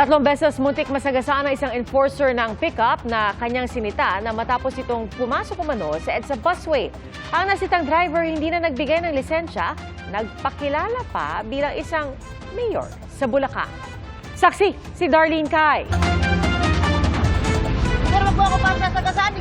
Tatlong beses muntik masagasaan ang isang enforcer ng pickup na kanyang sinita na matapos itong pumasok umano sa EDSA busway. Ang nasitang driver hindi na nagbigay ng lisensya, nagpakilala pa bilang isang mayor sa Bulacan. Saksi, si Darlene Kai. Pero wag mo ako pa sasagasaan,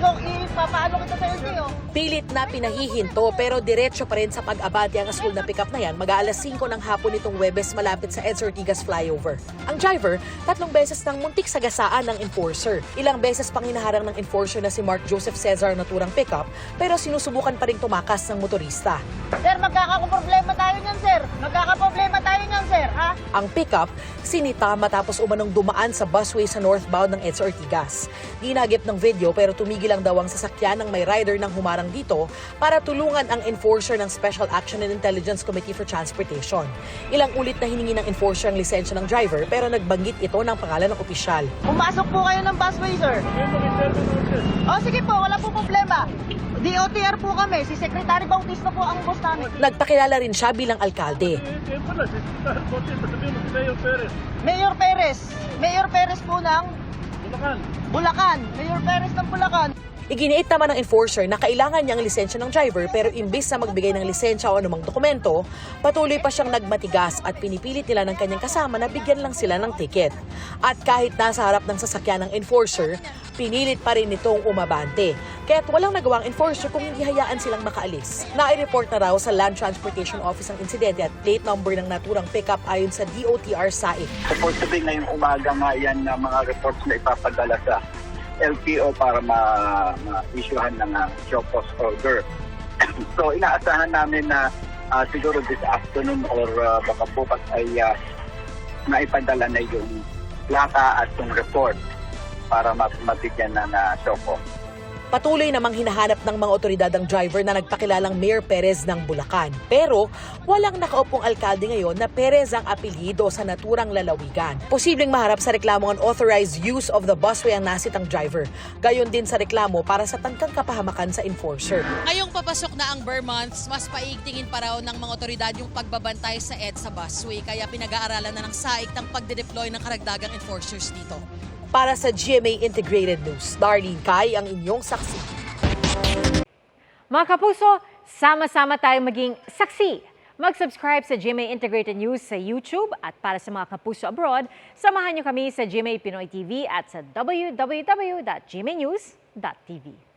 ipapaalo kita sa LTO. Pilit na pinahihinto pero diretso pa rin sa pag-abante ang asul na pickup na yan mag-aalas 5 ng hapon nitong Huwebes malapit sa EDSA Ortigas flyover. Ang driver, 3 beses nang muntik sagasaan ng enforcer. Ilang beses pang hinaharang ng enforcer na si Mark Joseph Cesar na turang pickup pero sinusubukan pa rin tumakas ng motorista. Sir, magkakaproblema tayo niyan, sir. Magkakaproblema tayo niyan, sir, ha? Ang pickup, sinita matapos umanong dumaan sa busway sa northbound ng EDSA Ortigas. Di nagip ng video pero tumigil lang daw ang sasakyan ng may rider ng humarang dito para tulungan ang enforcer ng Special Action and Intelligence Committee for Transportation. Ilang ulit na hiningi ng enforcer ang lisensya ng driver pero nagbanggit ito ng pangalan ng opisyal. Pumasok po kayo ng busway, sir. O, sige po, wala po problema. DOTR po kami. Si Secretary Bautista po ang boss namin. Nagpakilala rin siya bilang alkalde. Mayor Perez. Mayor Perez po ng Bulacan. Mayor Perez ng Bulacan. Iginiit naman ng enforcer na kailangan niya ang lisensya ng driver pero imbis na magbigay ng lisensya o anumang dokumento, patuloy pa siyang nagmatigas at pinipilit nila ng kanyang kasama na bigyan lang sila ng ticket. At kahit nasa harap ng sasakyan ng enforcer, pinilit pa rin itong umabante. Kaya't walang nagawang enforcer kung hindi hayaan silang makaalis. Nai-report na raw sa Land Transportation Office ang insidente at plate number ng naturang pickup ayon sa DOTR SAIC. Supposed to be ngayong umaga nga yan na mga reports na ipapadala sa LTO para ma-issuehan ng show cause order. So inaasahan namin na siguro this afternoon or baka bukas ay naipadala na yung plaka at yung report para mabigyan na show cause. Patuloy namang hinahanap ng mga otoridad ang driver na nagpakilalang Mayor Perez ng Bulacan. Pero walang nakaupong alkalde ngayon na Perez ang apelyido sa naturang lalawigan. Posibleng maharap sa reklamo ang unauthorized use of the busway ang nasitang driver. Gayon din sa reklamo para sa tangkang kapahamakan sa enforcer. Ngayong papasok na ang Burr Months, mas paigtingin pa raw ng mga otoridad yung pagbabantay sa EDSA busway. Kaya pinag-aaralan na ng SAIC ng pagde-deploy ng karagdagang enforcers dito. Para sa GMA Integrated News, Darlene Kai ang inyong saksi. Mga kapuso, sama-sama tayong maging saksi. Mag-subscribe sa GMA Integrated News sa YouTube at para sa mga kapuso abroad, samahan niyo kami sa GMA Pinoy TV at sa www.gmanews.tv.